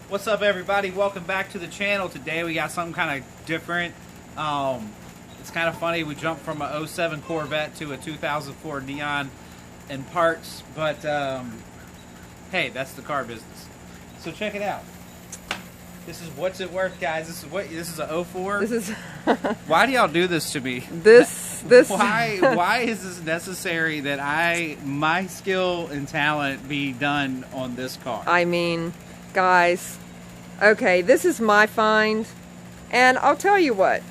What's up, everybody? Welcome back to the channel. Today we got something kind of different. It's kind of funny. We jumped from a 07 Corvette to a 2004 Neon in parts, but hey, that's the car business. So check it out. This is what's it worth, guys. This is a 04. This is Why do y'all do this to me? this Why is this necessary that my skill and talent be done on this car? I mean, guys, okay, this is my find, and I'll tell you what.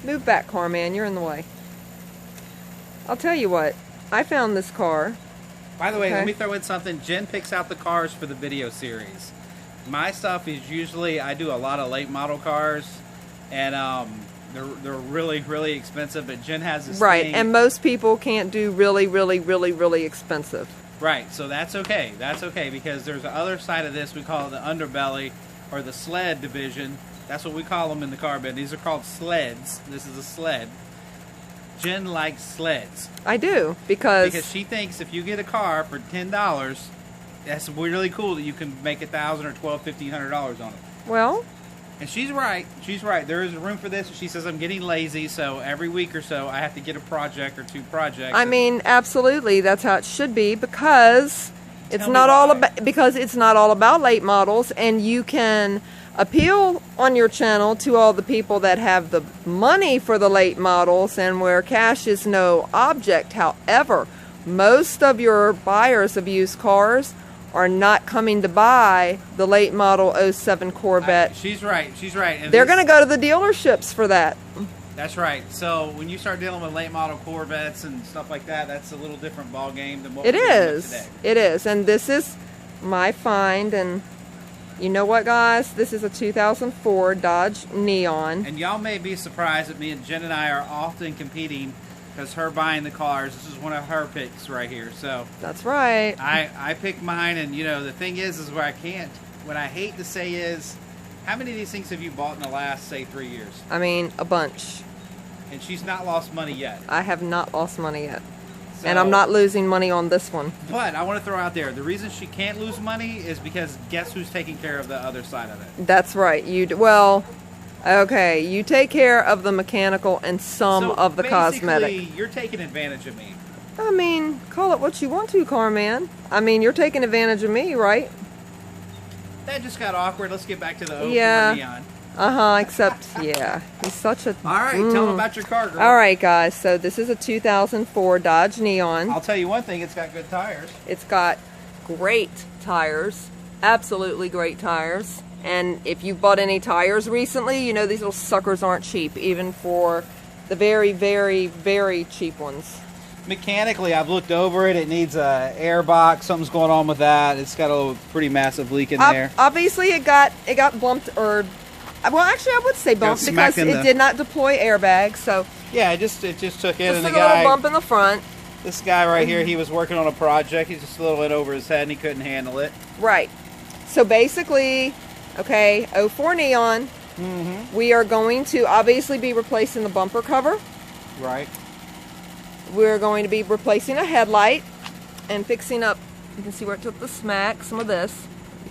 Move back, car man, you're in the way. I'll tell you what. I found this car. By the way, let me throw in something. Jen picks out the cars for the video series. My stuff is usually, I do a lot of late model cars, and they're really expensive, but Jen has this thing. And most people can't do really expensive. Right, so that's okay. That's okay, because there's the other side of this. We call it the underbelly, or the sled division. That's what we call them in the car bed. These are called sleds. This is a sled. Jen likes sleds. I do, because she thinks if you get a car for $10, that's really cool that you can make $1,000 or $1,200, $1,500 on it. Well, and she's right. She's right. There is room for this. She says I'm getting lazy, so every week or so I have to get a project or two projects. I mean, absolutely, that's how it should be, because it's not all about late models, and you can appeal on your channel to all the people that have the money for the late models and where cash is no object. However, most of your buyers of used cars are not coming to buy the late model 07 Corvette. She's right. She's right. And they're going to go to the dealerships for that. That's right. So when you start dealing with late model Corvettes and stuff like that, that's a little different ball game than what we're dealing with today. It is. And this is my find. And you know what, guys? This is a 2004 Dodge Neon. And y'all may be surprised that me and Jen and I are often competing, because her buying the cars, this is one of her picks right here. So that's right. I picked mine, and you know the thing is where I can't. What I hate to say is, how many of these things have you bought in the last, say, 3 years? I mean, a bunch. And she's not lost money yet. I have not lost money yet, so, and I'm not losing money on this one. But I want to throw out there, the reason she can't lose money is because guess who's taking care of the other side of it? That's right. Well. Okay, you take care of the mechanical and some of the cosmetic. You're taking advantage of me. I mean, call it what you want to, car man. I mean, you're taking advantage of me, right? That just got awkward. Let's get back to the 04 Neon. Except, yeah, he's such a... All right, tell them about your car, girl. All right, guys, so this is a 2004 Dodge Neon. I'll tell you one thing, it's got good tires. It's got great tires, absolutely great tires. And if you've bought any tires recently, you know these little suckers aren't cheap, even for the very cheap ones. Mechanically, I've looked over it. It needs a air box. Something's going on with that. It's got a pretty massive leak in there. Obviously, it got bumped, or well, actually, I would say bumped because it did not deploy airbags. So yeah, it just took in, and the guy, a little bump in the front. This guy right here, he was working on a project. He's just a little bit over his head, and he couldn't handle it. Right. So basically. Okay, 04 Neon. We are going to obviously be replacing the bumper cover. Right. We're going to be replacing a headlight and fixing up, you can see where it took the smack, some of this.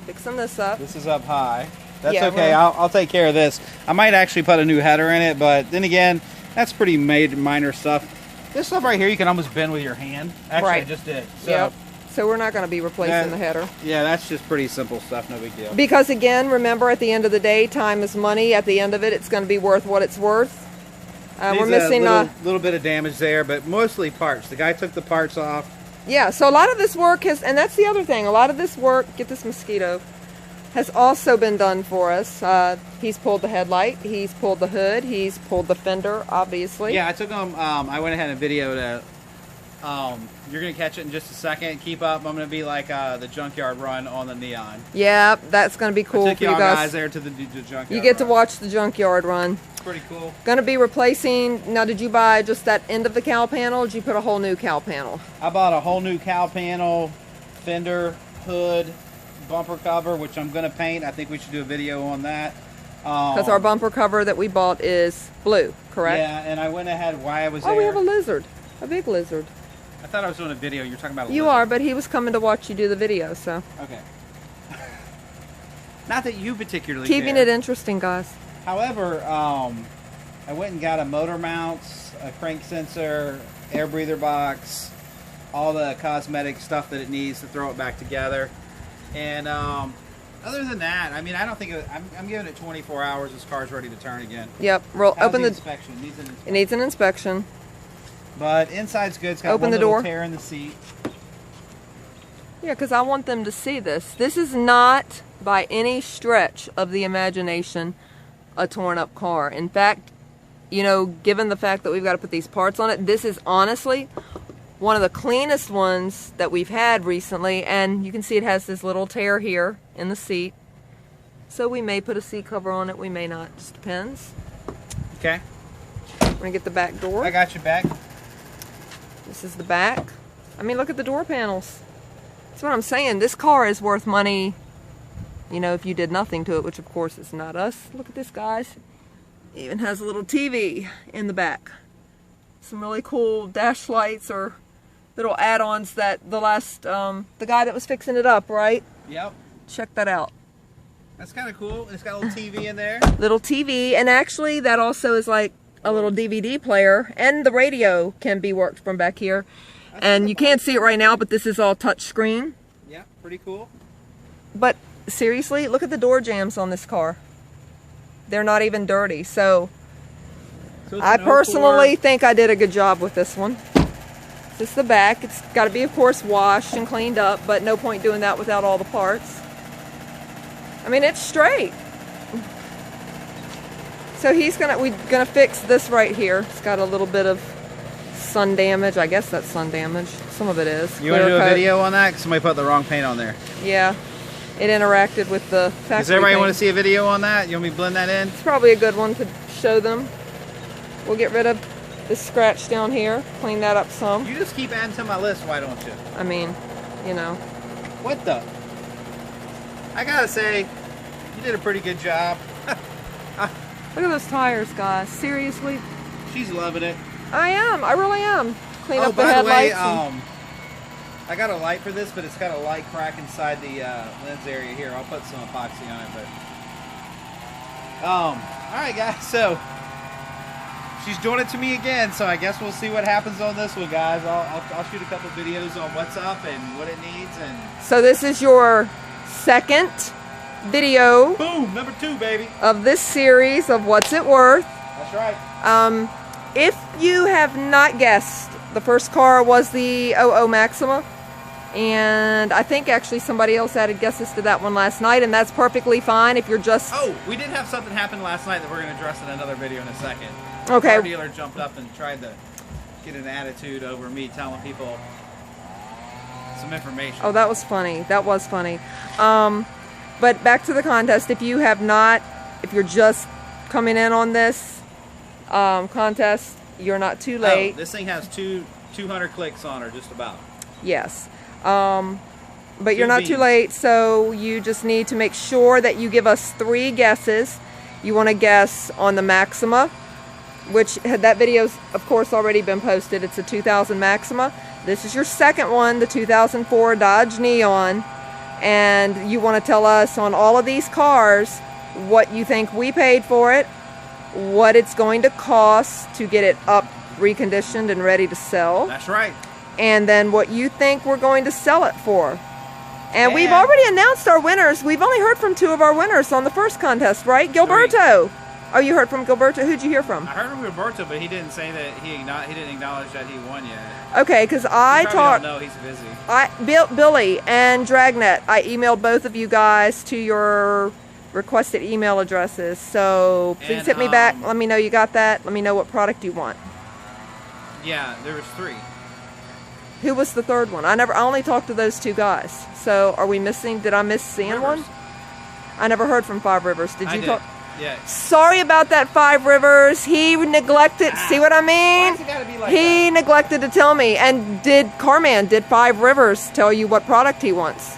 Fixing this up. This is up high. That's okay, I'll take care of this. I might actually put a new header in it, but then again, that's pretty minor stuff. This stuff right here you can almost bend with your hand. Actually, I just did. So. So we're not going to be replacing the header. Yeah, that's just pretty simple stuff, no big deal. Because again, remember, at the end of the day, time is money. At the end of it, it's going to be worth what it's worth. We're missing a little bit of damage there, but mostly parts. The guy took the parts off. Yeah, so a lot of this work has, and that's the other thing, a lot of this work, get this mosquito, has also been done for us. He's pulled the headlight, he's pulled the hood, he's pulled the fender, obviously. Yeah, I took him, I went ahead and videoed it. You're going to catch it in just a second. Keep up. I'm going to be like the junkyard run on the Neon. Yeah, that's going to be cool for you guys. There to the junkyard You get to watch the junkyard run. Pretty cool. Going to be replacing, now did you buy just that end of the cowl panel, or did you put a whole new cowl panel? I bought a whole new cowl panel, fender, hood, bumper cover, which I'm going to paint. I think we should do a video on that. Because our bumper cover that we bought is blue, correct? Yeah, and I went ahead while I was there. Oh, we have a lizard. A big lizard. I thought I was doing a video. You're talking about a You lizard. are, but he was coming to watch you do the video, so. Okay. Not that you particularly Keeping care. it interesting, guys. However, I went and got a motor mounts, a crank sensor, air breather box, all the cosmetic stuff that it needs to throw it back together. And other than that, I mean, I don't think I'm giving it 24 hours. This car's ready to turn again. Yep. Roll. How's Open the the. inspection? Needs an inspection. It needs an inspection. But inside's good. It's got Open one the little door. tear in the seat. Yeah, because I want them to see this. This is not, by any stretch of the imagination, a torn up car. In fact, you know, given the fact that we've got to put these parts on it, this is honestly one of the cleanest ones that we've had recently. And you can see it has this little tear here in the seat. So we may put a seat cover on it, we may not. Just depends. Okay. We're going to get the back door. I got your back. This is the back. I mean, look at the door panels. That's what I'm saying. This car is worth money, you know, if you did nothing to it, which of course is not us. Look at this, guys. It even has a little TV in the back. Some really cool dash lights or little add-ons that the guy that was fixing it up, right? Yep. Check that out. That's kind of cool. It's got a little TV in there. Little TV, and actually that also is like a little DVD player, and the radio can be worked from back here. And you can't see it right now, but this is all touch screen. Yeah, pretty cool. But seriously, look at the door jambs on this car. They're not even dirty. So I personally think I did a good job with this one. This is the back. It's got to be, of course, washed and cleaned up, but no point doing that without all the parts. I mean, it's straight. So we're gonna fix this right here. It's got a little bit of sun damage. I guess that's sun damage. Some of it is. You want to do a video on that? 'Cause somebody put the wrong paint on there. Yeah. It interacted with the factory. Does everybody paint. want to see a video on that? You want me to blend that in? It's probably a good one to show them. We'll get rid of this scratch down here. Clean that up some. You just keep adding to my list, why don't you? I mean, you know. What the? I gotta say, you did a pretty good job. Look at those tires, guys. Seriously. She's loving it. I am. I really am. Clean up the by the way, headlights. I got a light for this, but it's got a light crack inside the lens area here. I'll put some epoxy on it, but all right, guys. So she's doing it to me again. So I guess we'll see what happens on this one, guys. I'll shoot a couple videos on what's up and what it needs, and So this is your second video boom, number 2, baby. of this series of What's It Worth. That's right. If you have not guessed, the first car was the 00 Maxima, and I think actually somebody else added guesses to that one last night, and that's perfectly fine if you're just... Oh, we did have something happen last night that we're going to address in another video in a second. Okay. Our dealer jumped up and tried to get an attitude over me telling people some information. Oh, that was funny. That was funny. But back to the contest. If you have not, if you're just coming in on this contest, you're not too late. Oh, this thing has 200 clicks on her, just about. Yes. But you're not too late, so you just need to make sure that you give us 3 guesses. You want to guess on the Maxima, which that video's, of course, already been posted. It's a 2000 Maxima. This is your second one, the 2004 Dodge Neon. And you want to tell us on all of these cars what you think we paid for it, what it's going to cost to get it up, reconditioned, and ready to sell. That's right. And then what you think we're going to sell it for. And we've already announced our winners. We've only heard from 2 of our winners on the first contest, right? Gilberto. 3. Oh, you heard from Gilberto. Who'd you hear from? I heard from Roberto, but he didn't say that he didn't acknowledge that he won yet. Okay, because I talked. No, he's busy. Billy and Dragnet. I emailed both of you guys to your requested email addresses. So please hit me back. Let me know you got that. Let me know what product you want. Yeah, there was 3. Who was the third one? I only talked to those 2 guys. So are we missing? Did I miss seeing one? I never heard from Five Rivers. Did you talk? Yeah. Sorry about that, Five Rivers. He neglected. See what I mean? Why's it gotta be like He that? neglected to tell me. And did Five Rivers tell you what product he wants?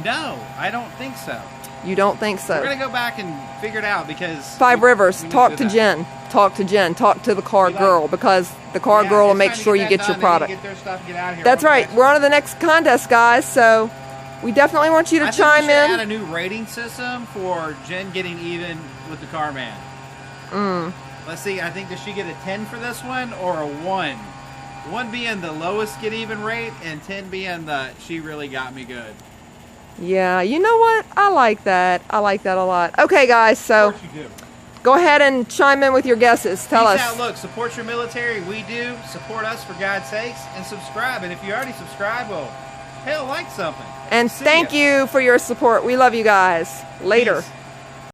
No, I don't think so. You don't think so? We're gonna go back and figure it out because Five Rivers, we need talk do to that. Jen. Talk to Jen. Talk to the car girl, because the car girl will make sure you get your product. Get their stuff, get out of here. That's right. We're on to the next contest, guys. So We definitely want you to I think chime we should in. add a new rating system for Jen getting even with the car man. Let's see. I think, does she get a 10 for this one or a 1? 1 being the lowest get even rate, and 10 being the she really got me good. Yeah, you know what? I like that. I like that a lot. Okay, guys, so Of course you do. go ahead and chime in with your guesses. Tell Peace us. out. Look, support your military. We do. Support us for God's sakes, and subscribe. And if you already subscribe, well, hell, like something. And See thank ya. you for your support. We love you guys. Later. Peace.